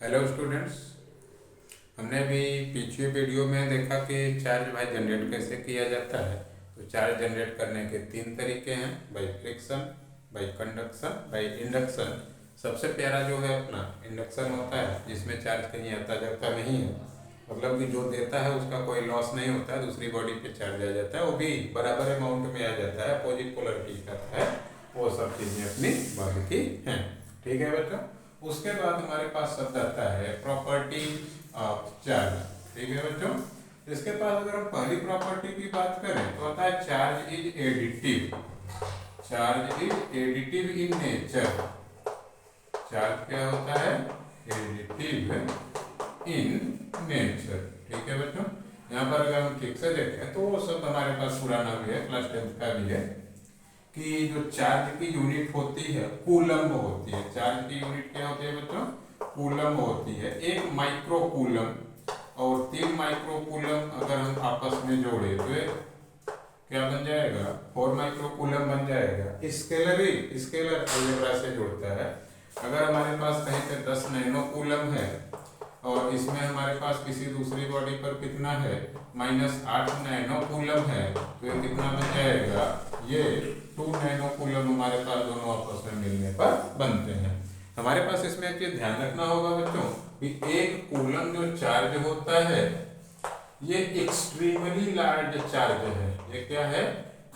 Hello students. हमने अभी पिछले वीडियो में देखा कि चार्ज भाई जनरेट कैसे किया जाता है। तो चार्ज जनरेट करने के तीन तरीके हैं, by friction, by conduction, by induction. सबसे प्यारा जो है अपना इंडक्शन होता है, जिसमें चार्ज कहीं आता जाता नहीं है, मतलब कि जो देता है उसका कोई लॉस नहीं होता है, दूसरी बॉडी पे चार्ज आ जाता है, वो भी बराबर अमाउंट में आ जाता है, अपोजिट पोलरिटी का है। वो सब चीज़ें अपनी बाद की हैं। ठीक है बच्चों। उसके बाद हमारे पास शब्द आता है प्रॉपर्टी ऑफ चार्ज। ठीक है बच्चों। इसके पास अगर हम पहली प्रॉपर्टी की बात करें तो आता है charge is additive. Charge is additive in nature. Charge क्या होता है? Additive in nature. ठीक है बच्चों। यहाँ पर अगर हम ठीक से देखें तो वो सब हमारे पास पुराना भी है, क्लास 10th का भी है, कि जो चार्ज की यूनिट होती है कूलम्ब होती है। चार्ज की यूनिट क्या होती है बच्चों? कूलम्ब होती है। एक माइक्रो कूलम्ब और 3 माइक्रो कूलम्ब अगर हम आपस में जोड़े तो क्या बन जाएगा? 4 माइक्रो कूलम्ब बन जाएगा। स्केलर अलजेब्रा से जुड़ता है। अगर हमारे पास कहीं पे 10 नैनो कूलम्ब है और इसमें हमारे पास किसी दूसरी बॉडी पर कितना है? -8 नैनो कूलम्ब है, तो ये कितना बन जाएगा? ये 2 नैनो कूलम्ब हमारे पास दोनों आपस में मिलने पर बनते हैं। हमारे पास इसमें एक चीज ध्यान रखना होगा बच्चों कि एक कूलम्ब जो चार्ज होता है ये एक्सट्रीमली लार्ज चार्ज है। ये क्या है?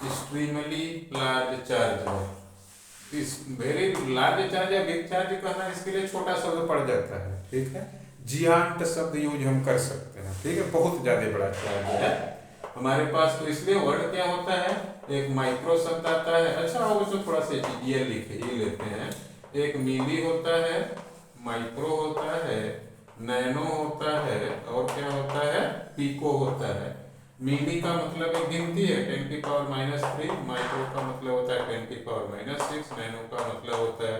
एक्सट्रीमली लार्ज चार्ज है। इस वेरी लार्ज चार्ज या बिग चार्ज कहना इसके लिए छोटा शब्द पड़ जाता है। ठीक है, जियांट शब्द यूज हम कर सकते हैं। ठीक है, बहुत ज्यादा बड़ा चार्ज है हमारे पास, तो इसलिए वर्ड क्या होता है? एक माइक्रो शब्द आता है। अच्छा हो उसको थोड़ा सा ये लिखे ही लेते हैं। एक मिली होता है, माइक्रो होता है, नैनो होता है और क्या होता है? पिको होता है। मिली का मतलब एक गिनती है 10⁻³ माइक्रो का मतलब होता है 10⁻⁶, नैनो का मतलब होता है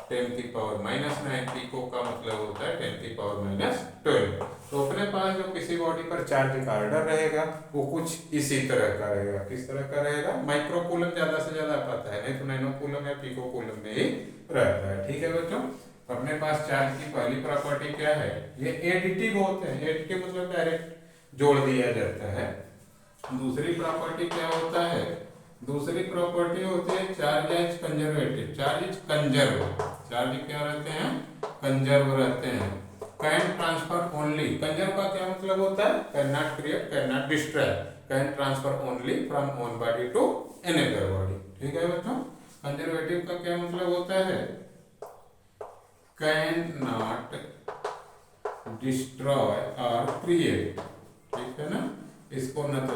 10⁻⁹, पिको का मतलब होता है 10⁻12। तो अपने पास जो किसी बॉडी पर चार्ज का ऑर्डर रहेगा वो कुछ इसी तरह का रहेगा। किस तरह का रहेगा? माइक्रो कूलम ज्यादा से ज्यादा आता है, नहीं तो नैनो कूलम या पिको कूलम में ही रहता है। ठीक है बच्चों। अपने पास चार्ज की पहली प्रॉपर्टी क्या है? ये एडिटिव होते हैं। एडिटिव मतलब डायरेक्ट जोड़ दिया जाता है। दूसरी प्रॉपर्टी क्या होता है? दूसरी प्रॉपर्टी होती है charge is conservative. Charge is conserve. Charge क्या रहते हैं? कंजर्व रहते हैं। Can transfer only. कंजर्व का क्या मतलब होता है? Can not create, can not destroy, can transfer only from one body to another body. ठीक है बच्चों। कंजर्वेटिव का क्या मतलब होता है? कैन नॉट डिस्ट्रॉय और क्रिएट। ठीक है ना। इसको न तो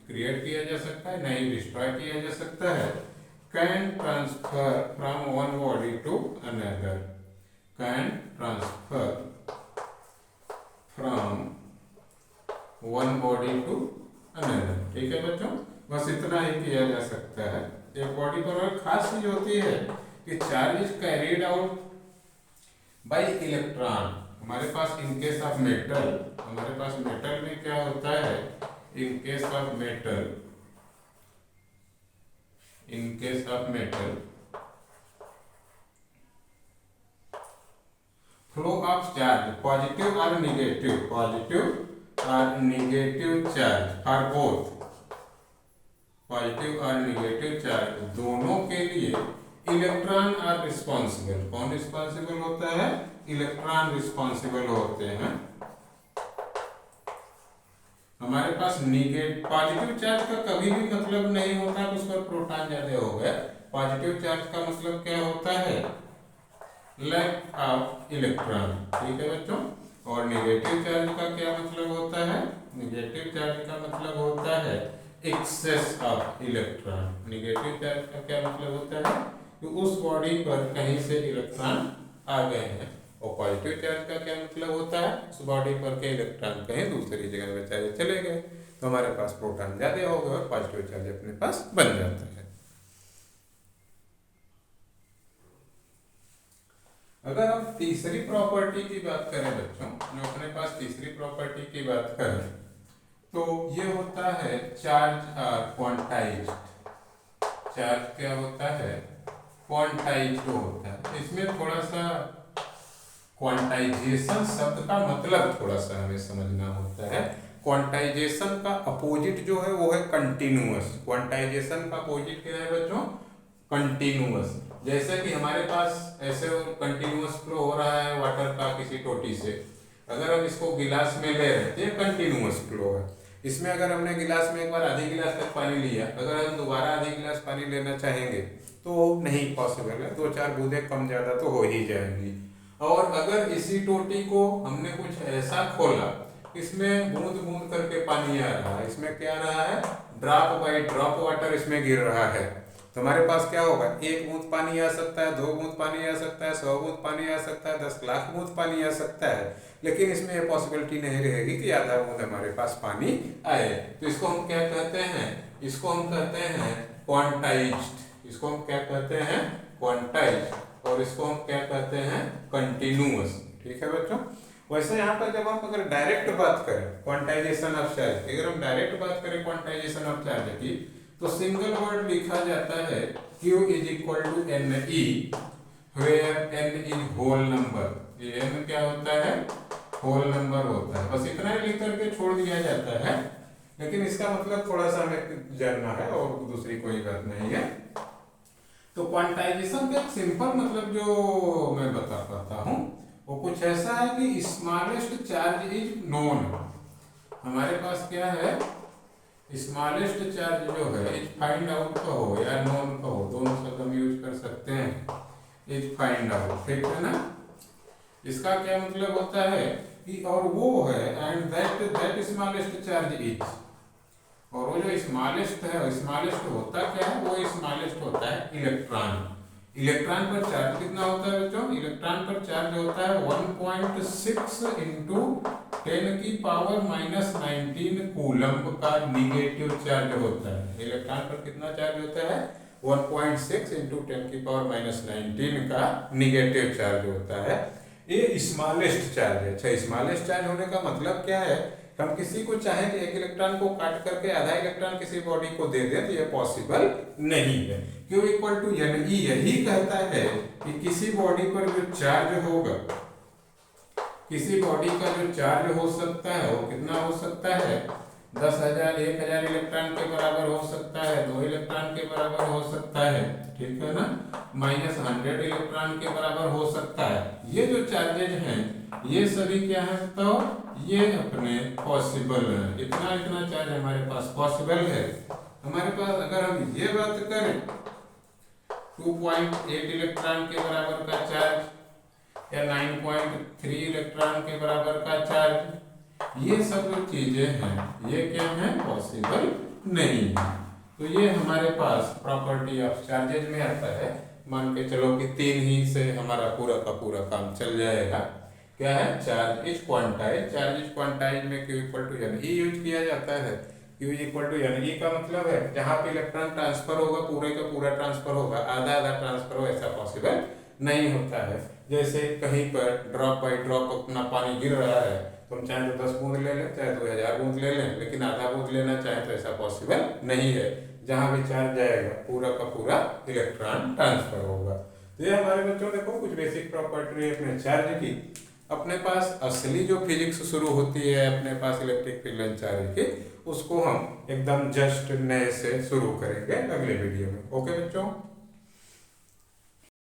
क्रिएट किया जा सकता है, न ही डिस्ट्रॉय किया जा सकता है। Can transfer from one body to another. Can transfer from one body to another. ठीक है बच्चों, बस इतना ही किया जा सकता है। एक बॉडी पर और खास चीज होती है कि charge is carried out by electron. हमारे पास इन केस ऑफ मेटल, हमारे पास मेटल में क्या होता है? In case of metal, in case of metal flow of charge positive और निगेटिव, पॉजिटिव और negative charge for both, positive और निगेटिव चार्ज दोनों के लिए इलेक्ट्रॉन आर रिस्पॉन्सिबल। कौन रिस्पॉन्सिबल होता है? इलेक्ट्रॉन रिस्पॉन्सिबल होते हैं। हमारे पास पॉजिटिव चार्ज का कभी भी मतलब नहीं होता कि उस पर प्रोटॉन ज्यादा हो गया। पॉजिटिव चार्ज का मतलब क्या होता है? Lack of electron. ठीक है बच्चों। और नेगेटिव चार्ज का क्या मतलब होता है? नेगेटिव चार्ज का मतलब होता है excess of electron. Negative charge का क्या मतलब होता है? कि उस बॉडी पर कहीं से इलेक्ट्रॉन आ गए हैं। और पॉजिटिव चार्ज का क्या मतलब होता है? उस बॉडी पर के इलेक्ट्रॉन कहीं दूसरी जगह में चाहे चले गए तो हमारे पास प्रोटॉन ज्यादा हो गए और पॉजिटिव चार्ज अपने पास बन जाता है। अगर हम तीसरी प्रॉपर्टी की बात करें बच्चों, जो अपने पास तीसरी प्रॉपर्टी की बात करें तो ये होता है चार्ज क्वांटाइज्ड। चार्ज क्या होता है? क्वांटाइज्ड होता है। इसमें थोड़ा सा क्वांटाइजेशन शब्द का मतलब थोड़ा सा हमें समझना होता है। क्वांटाइजेशन का अपोजिट जो है वो है कंटिन्यूअस। क्वांटाइजेशन का अपोजिट क्या है बच्चों? कंटिन्यूअस। जैसे कि हमारे पास ऐसे कंटिन्यूअस फ्लो हो रहा है वाटर का किसी टोटी से, अगर हम इसको गिलास में ले रहे हैं तो ये कंटिन्यूअस फ्लो है। इसमें अगर हमने गिलास में एक बार आधी गिलास तक पानी लिया, अगर हम दोबारा आधी गिलास पानी लेना चाहेंगे तो नहीं पॉसिबल है, 2-4 बूंदें कम ज़्यादा तो हो ही जाएंगी। और अगर इसी टोटी को हमने कुछ ऐसा खोला, इसमें बूंद बूंद करके पानी आ रहा है, इसमें क्या आ रहा है? ड्रॉप बाई ड्रॉप वाटर इसमें गिर रहा है, तो हमारे पास क्या होगा? 1 बूंद पानी आ सकता है, 2 बूंद पानी आ सकता है, 100 बूंद पानी आ सकता है, 10 लाख बूंद पानी आ सकता है, लेकिन इसमें यह पॉसिबिलिटी नहीं रहेगी कि आधा बूंद हमारे पास पानी आए। तो इसको हम क्या कहते हैं? इसको हम कहते हैं क्वांटाइज्ड। इसको हम क्या कहते हैं? क्वांटाइज्ड। और इसको हम क्या कहते हैं? कंटिन्यूअस। ठीक है बच्चों। वैसे यहाँ पर जब हम अगर डायरेक्ट बात करें क्वांटाइजेशन ऑफ चार्ज, अगर हम डायरेक्ट बात करें क्वांटाइजेशन ऑफ चार्ज की, तो सिंगल वर्ड लिखा जाता है Q is equal to NE, where N is whole number. ये N क्या होता है? होल नंबर होता है। बस इतना ही लिख करके छोड़ दिया जाता है, लेकिन इसका मतलब थोड़ा सा हमें जानना है और दूसरी कोई बात नहीं है। तो क्वांटाइजेशन का एक सिंपल मतलब जो मैं बता पाता हूँ वो कुछ ऐसा है कि स्मॉलेस्ट चार्ज इज नोन। हमारे पास क्या है? स्मॉलेस्ट चार्ज जो है इज फाइंड आउट कहो या नोन कहो, दोनों शब्द हम यूज कर सकते हैं। इज फाइंड आउट, ठीक है ना? इसका क्या मतलब होता है कि और वो है and that smallest charge is, और वो जो स्मॉलेस्ट है, स्मॉलेस्ट होता क्या है? वो स्मॉलेस्ट होता है इलेक्ट्रॉन। इलेक्ट्रॉन पर चार्ज कितना होता है बच्चों? इलेक्ट्रॉन पर चार्ज होता है 1.6 इंटू 10 की पावर -19 कूलम्ब का निगेटिव चार्ज होता है। इलेक्ट्रॉन पर कितना चार्ज होता है? 1.6 इंटू 10 की पावर -19 का निगेटिव चार्ज होता है। ये स्मॉलेस्ट चार्ज है। अच्छा, स्मॉलेस्ट चार्ज होने का मतलब क्या है? हम किसी को चाहें कि एक इलेक्ट्रॉन को काट करके आधा इलेक्ट्रॉन किसी बॉडी को दे दें तो यह पॉसिबल नहीं है। Q इक्वल टू NE यही कहता है कि किसी बॉडी पर जो चार्ज होगा, किसी बॉडी का जो चार्ज हो सकता है वो कितना हो सकता है? 10,000 1000 इलेक्ट्रॉन के बराबर हो सकता है, 2 इलेक्ट्रॉन के बराबर हो सकता है, ठीक है ना? -100 इलेक्ट्रॉन के बराबर हो सकता है। ये जो चार्जेज हैं ये सभी क्या है? तो ये अपने पॉसिबल है। इतना इतना चार्ज हमारे पास पॉसिबल है। हमारे पास अगर हम ये बात करें 2.8 इलेक्ट्रॉन के बराबर का चार्ज या 9.3 इलेक्ट्रॉन के बराबर का चार्ज, ये सब जो चीजें हैं ये क्या है? पॉसिबल नहीं है। तो ये हमारे पास प्रॉपर्टी ऑफ चार्जेज में आता है। मान के चलो कि 3 ही से हमारा पूरा का पूरा काम चल जाएगा। क्या है? Charge is quantize. Charge is quantize में Q equal to NE use किया जाता है। Q इक्वल टू NE का मतलब है जहाँ पे इलेक्ट्रॉन ट्रांसफर होगा पूरे का पूरा ट्रांसफर होगा, आधा आधा ट्रांसफर हो ऐसा पॉसिबल नहीं होता है। जैसे कहीं पर ड्रॉप बाई ड्रॉप अपना पानी गिर रहा है, तुम चाहे तो 10 बूंद ले लें, चाहे 2000 बूंद ले लें, लेकिन आधा बूंद लेना चाहे तो ऐसा पॉसिबल नहीं है। जहाँ भी चार्ज जाएगा पूरा का पूरा इलेक्ट्रॉन ट्रांसफर होगा। तो ये हमारे बच्चों देखो कुछ बेसिक प्रॉपर्टी है अपने चार्ज की। अपने पास असली जो फिजिक्स शुरू होती है अपने पास इलेक्ट्रिक फील्ड एंड चार्ज की, उसको हम एकदम जस्ट नए से शुरू करेंगे अगले वीडियो में। ओके बच्चों।